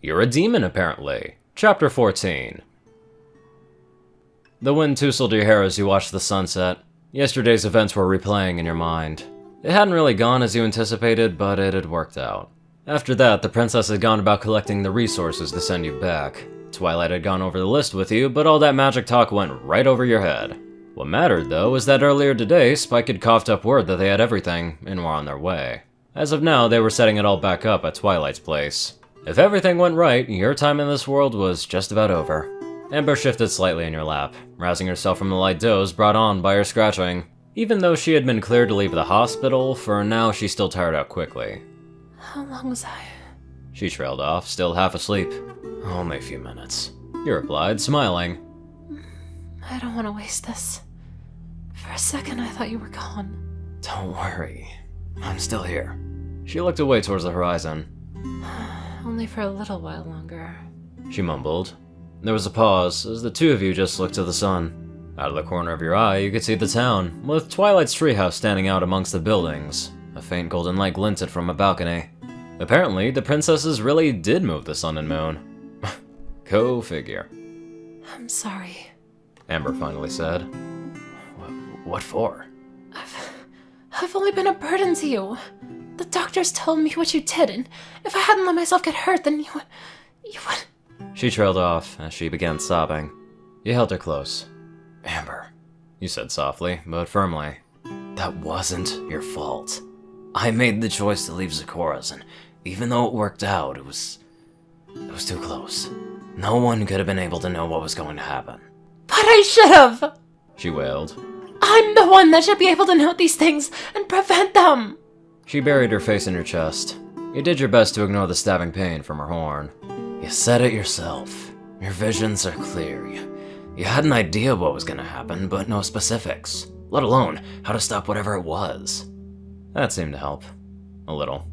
You're a demon, apparently. Chapter 14. The wind tousled your hair as you watched the sunset. Yesterday's events were replaying in your mind. It hadn't really gone as you anticipated, but it had worked out. After that, the princess had gone about collecting the resources to send you back. Twilight had gone over the list with you, but all that magic talk went right over your head. What mattered, though, was that earlier today, Spike had coughed up word that they had everything and were on their way. As of now, they were setting it all back up at Twilight's place. If everything went right, your time in this world was just about over. Amber shifted slightly in your lap, rousing herself from the light doze brought on by her scratching. Even though she had been cleared to leave the hospital, for now she still tired out quickly. How long was I? She trailed off, still half asleep. Only a few minutes, you replied, smiling. I don't want to waste this. For a second I thought you were gone. Don't worry, I'm still here. She looked away towards the horizon. Only for a little while longer, she mumbled. There was a pause, as the two of you just looked to the sun. Out of the corner of your eye, you could see the town, with Twilight's treehouse standing out amongst the buildings. A faint golden light glinted from a balcony. Apparently, the princesses really did move the sun and moon. Go figure. I'm sorry, Amber finally said. What for? I've only been a burden to you. The doctors told me what you did, and if I hadn't let myself get hurt, then you would... She trailed off as she began sobbing. You held her close. Amber, you said softly, but firmly. That wasn't your fault. I made the choice to leave Zikora's, and even though it worked out, it was too close. No one could have been able to know what was going to happen. But I should have! She wailed. I'm the one that should be able to note these things and prevent them! She buried her face in her chest. You did your best to ignore the stabbing pain from her horn. You said it yourself. Your visions are clear. You had an idea what was going to happen, but no specifics, let alone how to stop whatever it was. That seemed to help. A little.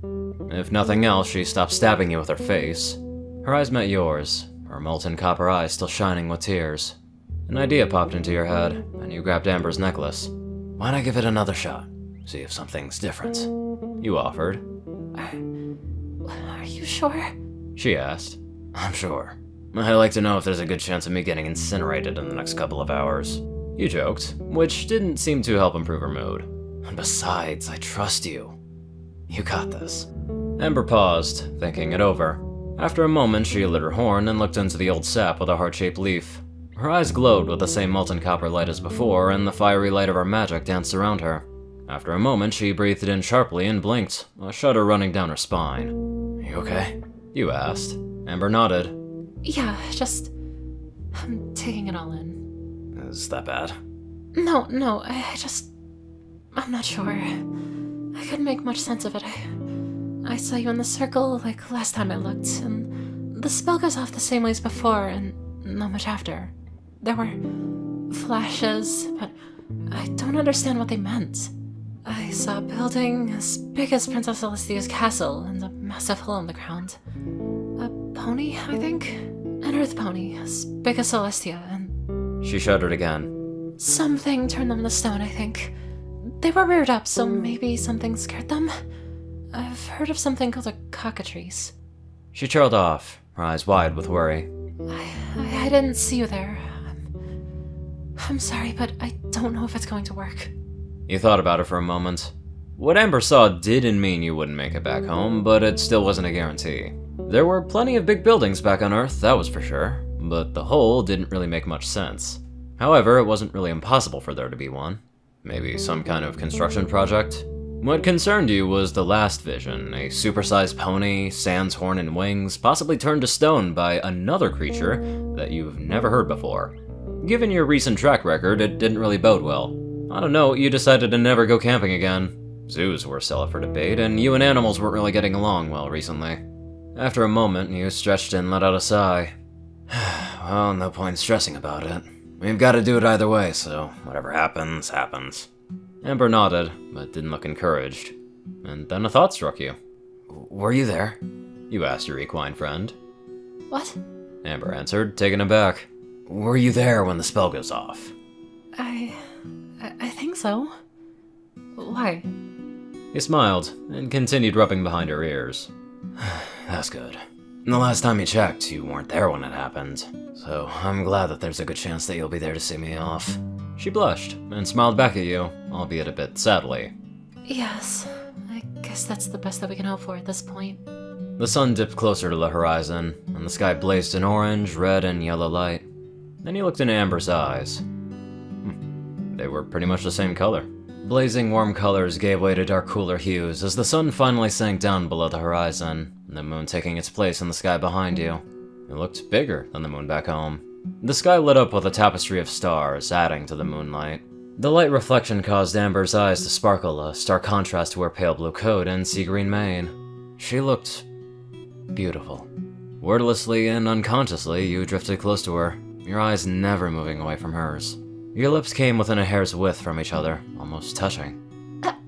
If nothing else, she stopped stabbing you with her face. Her eyes met yours, her molten copper eyes still shining with tears. An idea popped into your head, and you grabbed Amber's necklace. Why not give it another shot? See if something's different. You offered. Are you sure? She asked. I'm sure. I'd like to know if there's a good chance of me getting incinerated in the next couple of hours. You joked, which didn't seem to help improve her mood. And besides, I trust you. You got this. Amber paused, thinking it over. After a moment, she lit her horn and looked into the old sap with a heart-shaped leaf. Her eyes glowed with the same molten copper light as before, and the fiery light of her magic danced around her. After a moment, she breathed in sharply and blinked, a shudder running down her spine. You okay? You asked. Amber nodded. Yeah, I'm taking it all in. Is that bad? No, I'm not sure. I couldn't make much sense of it. I saw you in the circle like last time I looked, and the spell goes off the same way as before, and not much after. There were flashes, but I don't understand what they meant. I saw a building as big as Princess Celestia's castle and a massive hole in the ground. A pony, I think? An earth pony, as big as Celestia, and... She shuddered again. Something turned them to stone, I think. They were reared up, so maybe something scared them? I've heard of something called a cockatrice. She trailed off, her eyes wide with worry. I didn't see you there. I'm sorry, but I don't know if it's going to work. You thought about it for a moment. What Amber saw didn't mean you wouldn't make it back home, but it still wasn't a guarantee. There were plenty of big buildings back on Earth, that was for sure, but the whole didn't really make much sense. However, it wasn't really impossible for there to be one. Maybe some kind of construction project? What concerned you was the last vision, a supersized pony, sans horn and wings, possibly turned to stone by another creature that you've never heard before. Given your recent track record, it didn't really bode well. I don't know, you decided to never go camping again. Zoos were still up for debate, and you and animals weren't really getting along well recently. After a moment, you stretched and let out a sigh. Well, no point stressing about it. We've got to do it either way, so whatever happens, happens. Amber nodded, but didn't look encouraged. And then a thought struck you. Were you there? You asked your equine friend. What? Amber answered, taken aback. Were you there when the spell goes off? I think so. Why? He smiled, and continued rubbing behind her ears. That's good. The last time you checked, you weren't there when it happened, so I'm glad that there's a good chance that you'll be there to see me off. She blushed and smiled back at you, albeit a bit sadly. Yes, I guess that's the best that we can hope for at this point. The sun dipped closer to the horizon, and the sky blazed in orange, red, and yellow light. Then he looked into Amber's eyes. They were pretty much the same color. Blazing warm colors gave way to dark cooler hues as the sun finally sank down below the horizon, the moon taking its place in the sky behind you. It looked bigger than the moon back home. The sky lit up with a tapestry of stars, adding to the moonlight. The light reflection caused Amber's eyes to sparkle, a stark contrast to her pale blue coat and sea green mane. She looked beautiful. Wordlessly and unconsciously, you drifted close to her, your eyes never moving away from hers. Your lips came within a hair's width from each other, almost touching.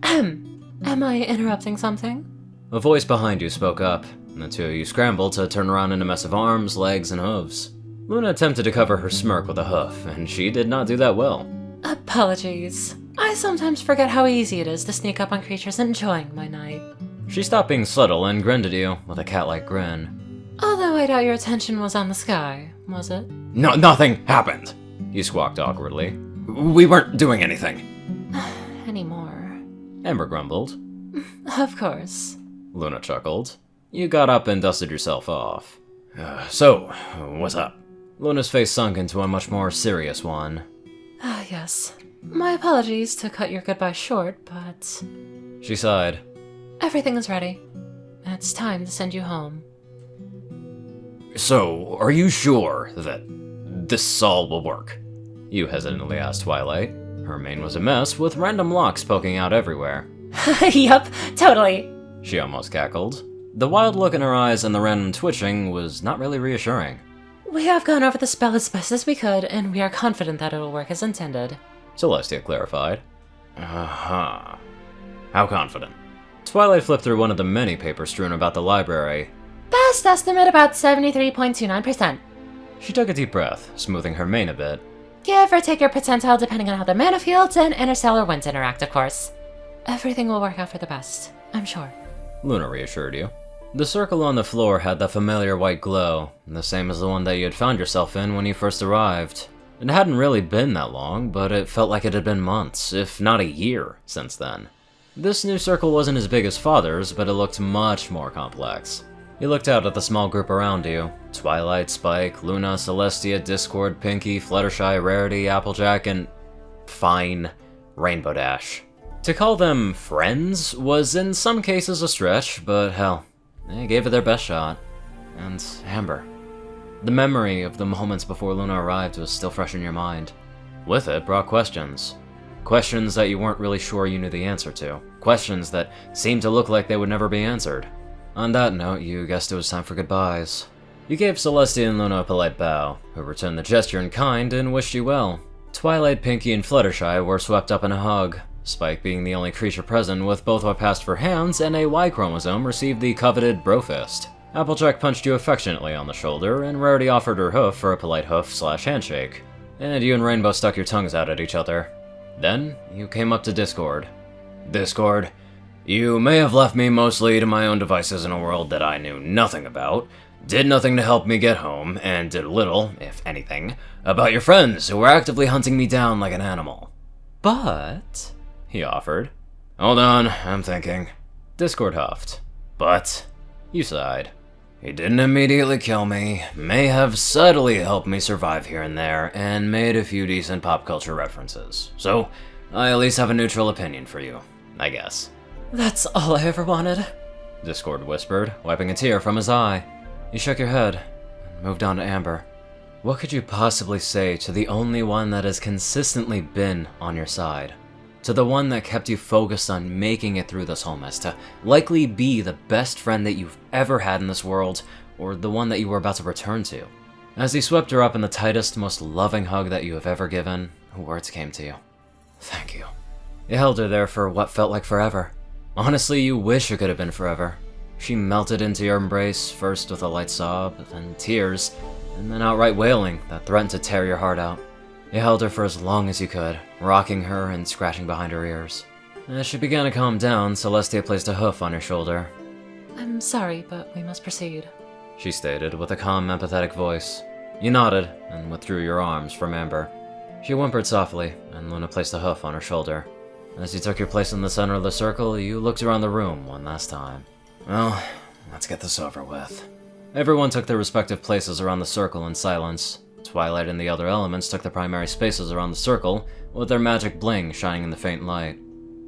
Am I interrupting something? A voice behind you spoke up, and the two of you scrambled to turn around in a mess of arms, legs, and hooves. Luna attempted to cover her smirk with a hoof, and she did not do that well. Apologies. I sometimes forget how easy it is to sneak up on creatures enjoying my night. She stopped being subtle and grinned at you with a cat-like grin. Although I doubt your attention was on the sky, was it? No, nothing happened, you squawked awkwardly. We weren't doing anything. Anymore. Amber grumbled. Of course. Luna chuckled. You got up and dusted yourself off. So, what's up? Luna's face sunk into a much more serious one. Yes. My apologies to cut your goodbye short, but... She sighed. Everything is ready. It's time to send you home. So, are you sure that this all will work? You hesitantly asked Twilight. Her mane was a mess, with random locks poking out everywhere. Yup, totally. She almost cackled. The wild look in her eyes and the random twitching was not really reassuring. We have gone over the spell as best as we could, and we are confident that it'll work as intended. Celestia clarified. Uh-huh. How confident? Twilight flipped through one of the many papers strewn about the library. Best estimate about 73.29%. She took a deep breath, smoothing her mane a bit. Give or take your percentile depending on how the mana fields and interstellar winds interact, of course. Everything will work out for the best, I'm sure. Luna reassured you. The circle on the floor had the familiar white glow, the same as the one that you had found yourself in when you first arrived. It hadn't really been that long, but it felt like it had been months, if not a year, since then. This new circle wasn't as big as Father's, but it looked much more complex. You looked out at the small group around you. Twilight, Spike, Luna, Celestia, Discord, Pinky, Fluttershy, Rarity, Applejack, and... fine, Rainbow Dash. To call them friends was in some cases a stretch, but hell, they gave it their best shot. And Amber. The memory of the moments before Luna arrived was still fresh in your mind. With it brought questions. Questions that you weren't really sure you knew the answer to. Questions that seemed to look like they would never be answered. On that note, you guessed it was time for goodbyes. You gave Celestia and Luna a polite bow, who returned the gesture in kind and wished you well. Twilight, Pinky, and Fluttershy were swept up in a hug. Spike, being the only creature present with both a past for hands and a Y chromosome, received the coveted brofist. Applejack punched you affectionately on the shoulder, and Rarity offered her hoof for a polite hoof/handshake. And you and Rainbow stuck your tongues out at each other. Then, you came up to Discord. Discord, you may have left me mostly to my own devices in a world that I knew nothing about, did nothing to help me get home, and did little, if anything, about your friends who were actively hunting me down like an animal. But, he offered. Hold on, I'm thinking. Discord huffed. But, you sighed. He didn't immediately kill me, may have subtly helped me survive here and there, and made a few decent pop culture references. So, I at least have a neutral opinion for you, I guess. That's all I ever wanted, Discord whispered, wiping a tear from his eye. You shook your head, and moved on to Amber. What could you possibly say to the only one that has consistently been on your side? To the one that kept you focused on making it through this whole mess, to likely be the best friend that you've ever had in this world, or the one that you were about to return to. As he swept her up in the tightest, most loving hug that you have ever given, words came to you. Thank you. You held her there for what felt like forever. Honestly, you wish it could have been forever. She melted into your embrace, first with a light sob, then tears, and then outright wailing that threatened to tear your heart out. You held her for as long as you could, rocking her and scratching behind her ears. As she began to calm down, Celestia placed a hoof on your shoulder. I'm sorry, but we must proceed. she stated with a calm, empathetic voice. You nodded, and withdrew your arms from Amber. She whimpered softly, and Luna placed a hoof on her shoulder. As you took your place in the center of the circle, you looked around the room one last time. Well, let's get this over with. Everyone took their respective places around the circle in silence. Twilight and the other elements took the primary spaces around the circle, with their magic bling shining in the faint light.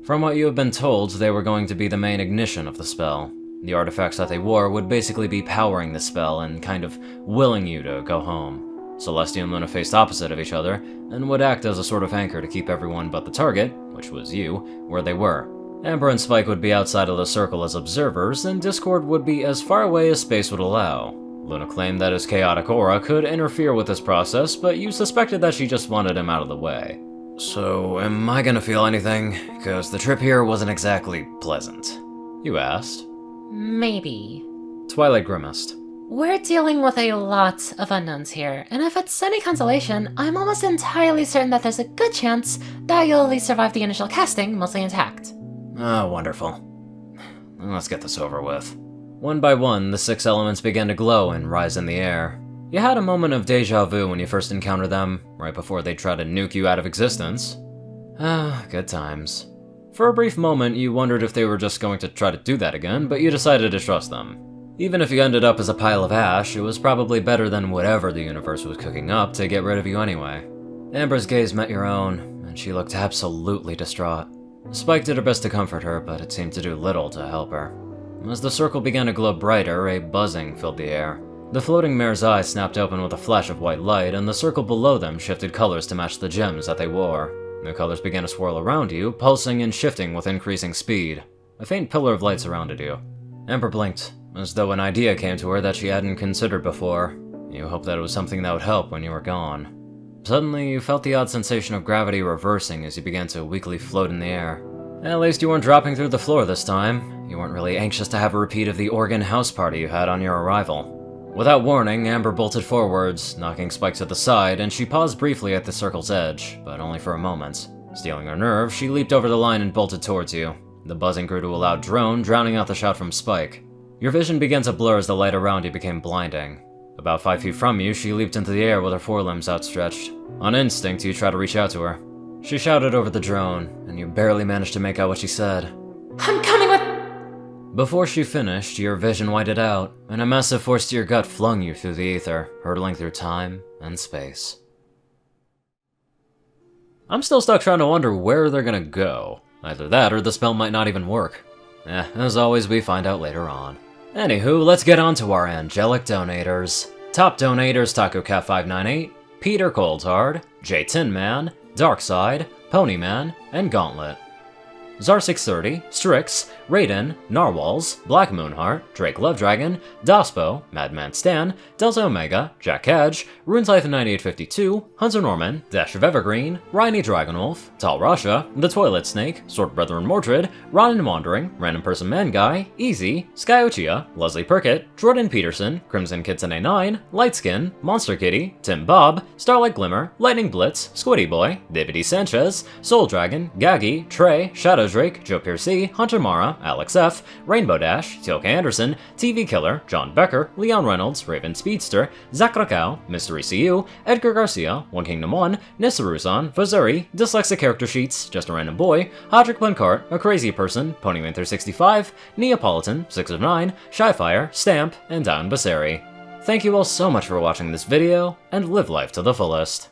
From what you have been told, they were going to be the main ignition of the spell. The artifacts that they wore would basically be powering the spell and kind of willing you to go home. Celestia and Luna faced opposite of each other, and would act as a sort of anchor to keep everyone but the target, which was you, where they were. Amber and Spike would be outside of the circle as observers, and Discord would be as far away as space would allow. Luna claimed that his chaotic aura could interfere with this process, but you suspected that she just wanted him out of the way. So, am I gonna feel anything? 'Cause the trip here wasn't exactly pleasant. You asked. Maybe. Twilight grimaced. We're dealing with a lot of unknowns here, and if it's any consolation, I'm almost entirely certain that there's a good chance that you'll at least survive the initial casting mostly intact. Ah, wonderful. Let's get this over with. One by one, the 6 elements began to glow and rise in the air. You had a moment of deja vu when you first encountered them, right before they tried to nuke you out of existence. Ah, good times. For a brief moment, you wondered if they were just going to try to do that again, but you decided to trust them. Even if you ended up as a pile of ash, it was probably better than whatever the universe was cooking up to get rid of you anyway. Amber's gaze met your own, and she looked absolutely distraught. Spike did her best to comfort her, but it seemed to do little to help her. As the circle began to glow brighter, a buzzing filled the air. The floating mare's eyes snapped open with a flash of white light, and the circle below them shifted colors to match the gems that they wore. The colors began to swirl around you, pulsing and shifting with increasing speed. A faint pillar of light surrounded you. Amber blinked, as though an idea came to her that she hadn't considered before. You hoped that it was something that would help when you were gone. Suddenly, you felt the odd sensation of gravity reversing as you began to weakly float in the air. At least you weren't dropping through the floor this time. You weren't really anxious to have a repeat of the Oregon house party you had on your arrival. Without warning, Amber bolted forwards, knocking Spike to the side, and she paused briefly at the circle's edge, but only for a moment. Stealing her nerve, she leaped over the line and bolted towards you. The buzzing grew to a loud drone, drowning out the shout from Spike. Your vision began to blur as the light around you became blinding. About 5 feet from you, she leaped into the air with her forelimbs outstretched. On instinct, you tried to reach out to her. She shouted over the drone, and you barely managed to make out what she said. I'm coming with... Before she finished, your vision whited out, and a massive force to your gut flung you through the ether, hurtling through time and space. I'm still stuck trying to wonder where they're gonna go. Either that, or the spell might not even work. As always, we find out later on. Anywho, let's get on to our angelic donators. Top donators: TacoCat598, Peter Coulthard, J Tinman, Darkside, Ponyman, and Gauntlet. Zar630, Strix, Raiden, Narwhals, Black Moonheart, Drake Lovedragon, Dospo, Madman Stan, Delta Omega, Jack Cadge, RuneScythe9852, Hunter Norman, Dash of Evergreen, Rhyny Dragonwolf, Tal Rasha, The Toilet Snake, Sword Brethren Mordred, Ronin Wandering, Random Person Man Guy, Easy, Sky Uchiha, Leslie Perkett, Jordan Peterson, Crimson Kitsune 9, Lightskin, Monster Kitty, Tim Bob, Starlight Glimmer, Lightning Blitz, Squiddy Boy, David E. Sanchez, Soul Dragon, Gaggy, Trey, Shadow Drake, Joe Piercy, Hunter Mara, Alex F., Rainbow Dash, Teal'c Anderson, TV Killer, John Becker, Leon Reynolds, Raven Speedster, Zach Rakau, Mystery CU, Edgar Garcia, One Kingdom 1, Nissa Rusan, Vazuri, Dyslexic Character Sheets, Just a Random Boy, Hodrick Blancart, A Crazy Person, Ponymancer65, Neapolitan, 6 of 9, Shyfire, Stamp, and Down Basari. Thank you all so much for watching this video, and live life to the fullest.